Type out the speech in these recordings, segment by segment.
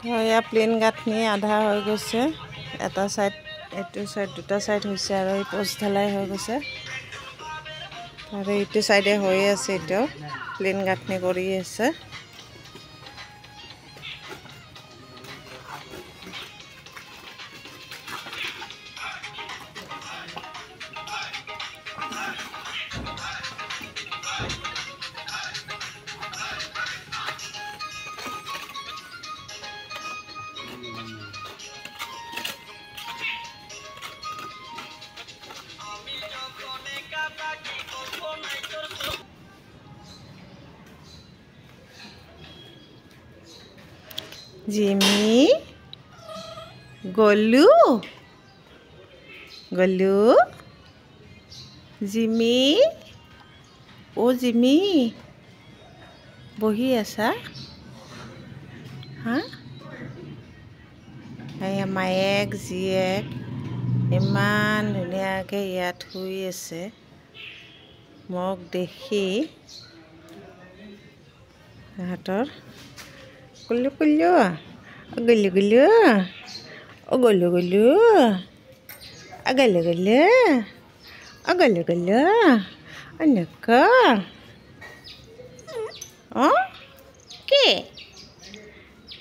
এয়া প্লেন গাঁথনি আধা হৈ গৈছে। এটা সাইড এইটো সাইড দুটা সাইড হৈছে আৰু এই পোষ্ট ঢালাই হৈ গৈছে আৰু এইটো সাইডে হৈ আছে। এটাও প্লেন গাঁথনি কৰি আছে। জিমি গলু গলু জিমি জিমি বহি আছা হা? এয়া মায়েক জীয়েক ইমান ধুনীয়াকৈ ইয়াত শুই আছে। মোক দেখি সিহঁতৰ গলু গলু গলু গলু গলু গলু গলু গলু গলু গলু এনেকুৱা কি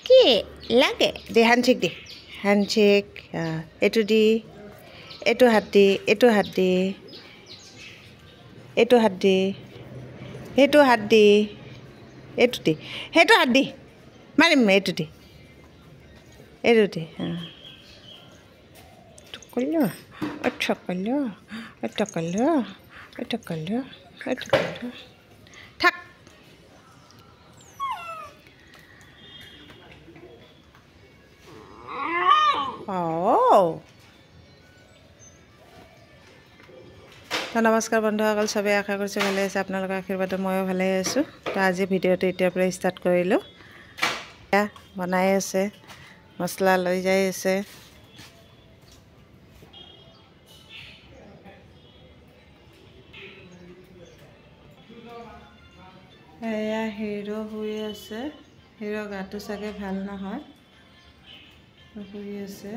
কি লাগে দে হেণ্ডশেক দে হেণ্ডশেক। এইটো দি এইটো হাত দি এইটো হাত দি এইটো হাত দি সেইটো হাত দি এইটো দি সেইটো হাত দি মাৰিম এইটো দি এইটো দি কলো আচ্ছা কলো এটা কলো এটা কলো এটা কলো থাক। তো নমস্কাৰ বন্ধুসকল, চবেই আশা কৰিছোঁ ভালে আছে। আপোনালোকৰ আশীৰ্বাদত ময়ো ভালে আছোঁ। তো আজি ভিডিঅ'টো এতিয়াৰ পৰা ষ্টাৰ্ট কৰিলোঁ। বনাই আছে, মছলা লৈ যাই আছে। এয়া হিৰো শুই আছে। হিৰো গাটো চাগে ভাল নহয়, শুই আছে।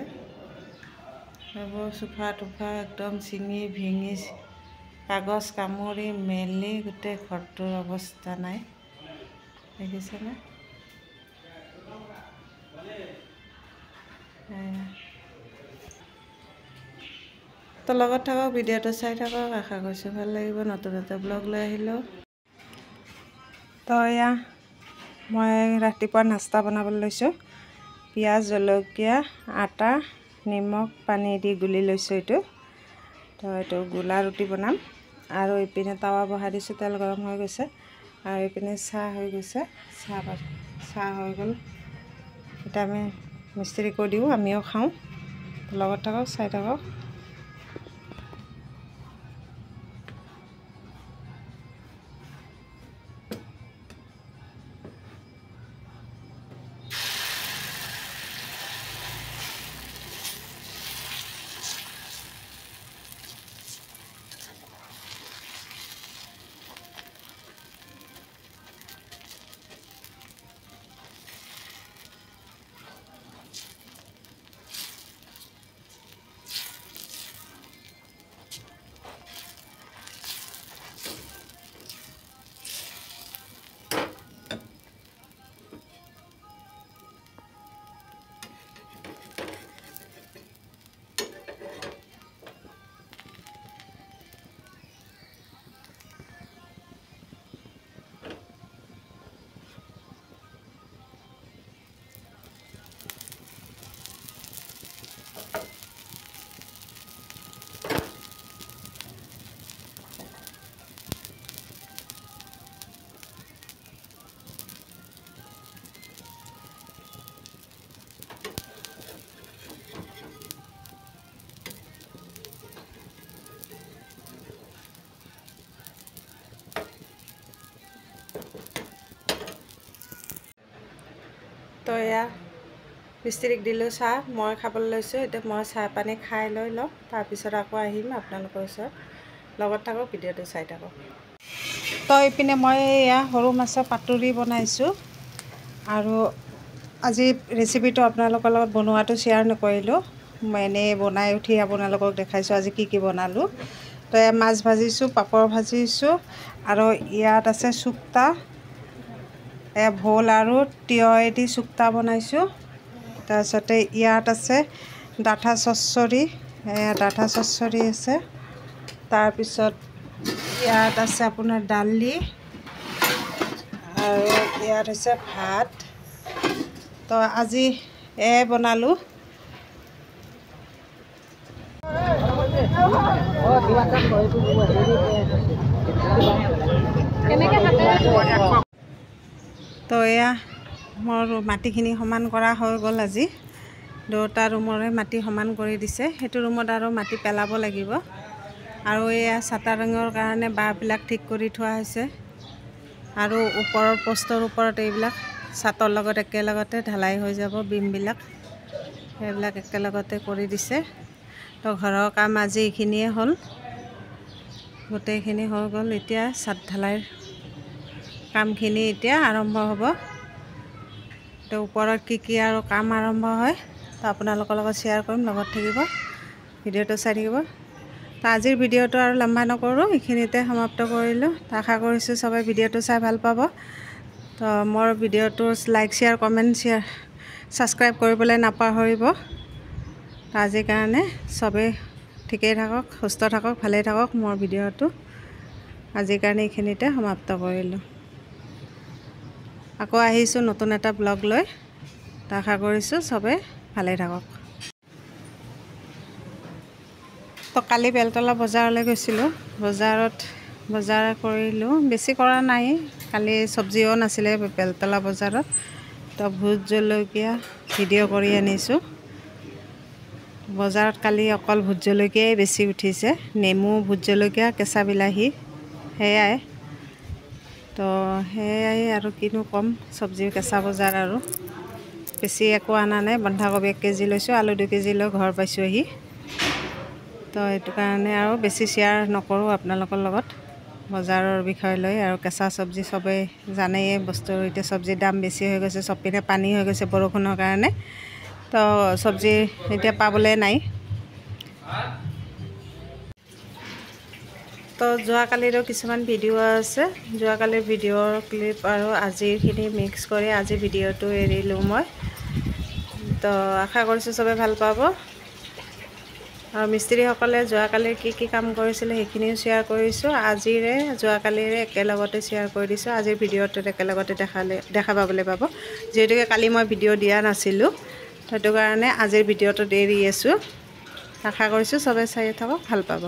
এইবোৰ চোফা টোফা একদম ছিঙি ভিঙি কাগজ কামুৰি মেলি গোটেই ঘৰটোৰ অৱস্থা নাই, দেখিছেনে? তো লগত থাকক, ভিডিঅ'টো চাই থাকক। আশা কৰিছোঁ ভাল লাগিব। নতুন এটা ব্লগ লৈ আহিলোঁ। তো এয়া মই ৰাতিপুৱা নাস্তা বনাবলৈ লৈছোঁ। পিঁয়াজ জলকীয়া আটা নিমখ পানী দি গুলি লৈছোঁ এইটো। তো এইটো গোলা ৰুটি বনাম। আৰু এইপিনে টাৱা বহাই দিছোঁ, তেল গৰম হৈ গৈছে। আৰু এইপিনে চাহ হৈ গৈছে। চাহ হৈ গ'ল। এতিয়া আমি মিস্ত্ৰীকো দিওঁ, আমিও খাওঁ। লগত থাকক, চাই থাকক। তো এয়া মিস্ত্ৰীক দিলোঁ চাহ, মই খাবলৈ লৈছোঁ। এতিয়া মই চাহ পানী খাই লৈ লওঁ, তাৰপিছত আকৌ আহিম আপোনালোকৰ ওচৰত। লগত থাকক, ভিডিঅ'টো চাই থাকক। তো এইপিনে মই এয়া সৰু মাছৰ পাতুৰি বনাইছোঁ। আৰু আজি ৰেচিপিটো আপোনালোকৰ লগত বনোৱাটো শ্বেয়াৰ নকৰিলোঁ। মই এনেই বনাই উঠি আপোনালোকক দেখাইছোঁ আজি কি বনালোঁ। তো মাছ ভাজিছোঁ, পাপৰ ভাজিছোঁ, আৰু ইয়াত আছে চুক্তা, ভোল আৰু তিয়ঁহেদি চুক্তা বনাইছোঁ। তাৰপিছতে ইয়াত আছে ডাঠা চচ্চৰি, ডাঠা চচ্চৰি আছে। তাৰপিছত ইয়াত আছে আপোনাৰ দালি, আৰু ইয়াত হৈছে ভাত। তো আজি বনালোঁ। তো এয়া মোৰ মাটিখিনি সমান কৰা হৈ গ'ল। আজি দুটা ৰুমৰে মাটি সমান কৰি দিছে। সেইটো ৰুমত আৰু মাটি পেলাব লাগিব। আৰু এয়া চাটাৰিঙৰ কাৰণে বাঁহবিলাক ঠিক কৰি থোৱা হৈছে। আৰু ওপৰৰ পষ্টৰ ওপৰত এইবিলাক ছাতৰ লগত একেলগতে ঢালাই হৈ যাব। বিমবিলাক সেইবিলাক একেলগতে কৰি দিছে। তো ঘৰৰ কাম আজি এইখিনিয়ে হ'ল, গোটেইখিনি হৈ গ'ল। এতিয়া ছাদ ঢালাইৰ কামখিনি এতিয়া আৰম্ভ হ'ব। তো ওপৰত কি আৰু কাম আৰম্ভ হয় তো আপোনালোকৰ লগত শ্বেয়াৰ কৰিম, লগত থাকিব, ভিডিঅ'টো চাই থাকিব। তো আজিৰ ভিডিঅ'টো আৰু লম্বা নকৰোঁ, এইখিনিতে সমাপ্ত কৰিলোঁ। তো আশা কৰিছোঁ সবাই ভিডিঅ'টো চাই ভাল পাব। তো মোৰ ভিডিঅ'টো লাইক, শ্বেয়াৰ, কমেণ্ট, ছাবস্ক্ৰাইব কৰিবলৈ নাপাহৰিব। তো আজিৰ কাৰণে চবেই ঠিকেই থাকক, সুস্থ থাকক, ভালেই থাকক। মোৰ ভিডিঅ'টো আজিৰ কাৰণে এইখিনিতে সমাপ্ত কৰিলোঁ। আকৌ আহিছোঁ নতুন এটা ব্লগ লৈ। তো আশা কৰিছোঁ চবেই ভালেই থাকক। তো কালি বেলতলা বজাৰলৈ গৈছিলোঁ। বজাৰ কৰিলোঁ, বেছি কৰা নাই। কালি চব্জিও নাছিলে বেলতলা বজাৰত। তো ভোট জলকীয়া ভিডিঅ' কৰি আনিছোঁ। বজাৰত কালি অকল ভোট জলকীয়াই বেছি উঠিছে, নেমু, ভোট জলকীয়া, কেঁচা বিলাহী, সেয়াই। তো সেয়াই আৰু কিনো ক'ম, চব্জি কেঁচা বজাৰ আৰু বেছি একো অনা নাই। বন্ধাকবি 1 কেজি লৈছোঁ, আলু 2 কেজি লৈ ঘৰ পাইছোঁহি। তো সেইটো কাৰণে আৰু বেছি শ্বেয়াৰ নকৰোঁ আপোনালোকৰ লগত বজাৰৰ বিষয় লৈ। আৰু কেঁচা চব্জি চবেই জানেই, বস্তুৰ এতিয়া চব্জিৰ দাম বেছি হৈ গৈছে, চবপিনে পানী হৈ গৈছে বৰষুণৰ কাৰণে। তো চব্জি এতিয়া পাবলৈ নাই। তো যোৱাকালিৰো কিছুমান ভিডিঅ' আছে, যোৱাকালিৰ ভিডিঅ'ৰ ক্লিপ আৰু আজিৰখিনি মিক্স কৰি আজি ভিডিঅ'টো এৰিলোঁ মই। তো আশা কৰিছোঁ চবেই ভাল পাব। আৰু মিস্ত্ৰীসকলে যোৱাকালি কি কাম কৰিছিলে সেইখিনিও শ্বেয়াৰ কৰিছোঁ। আজিৰে যোৱাকালিৰে একেলগতে শ্বেয়াৰ কৰি দিছোঁ। আজিৰ ভিডিঅ'টোত একেলগতে দেখা পাবলৈ পাব। যিহেতুকে কালি মই ভিডিঅ' দিয়া নাছিলোঁ, সেইটো কাৰণে আজিৰ ভিডিঅ'টোত এৰি আছোঁ। আশা কৰিছোঁ চবেই চাই থাকক, ভাল পাব।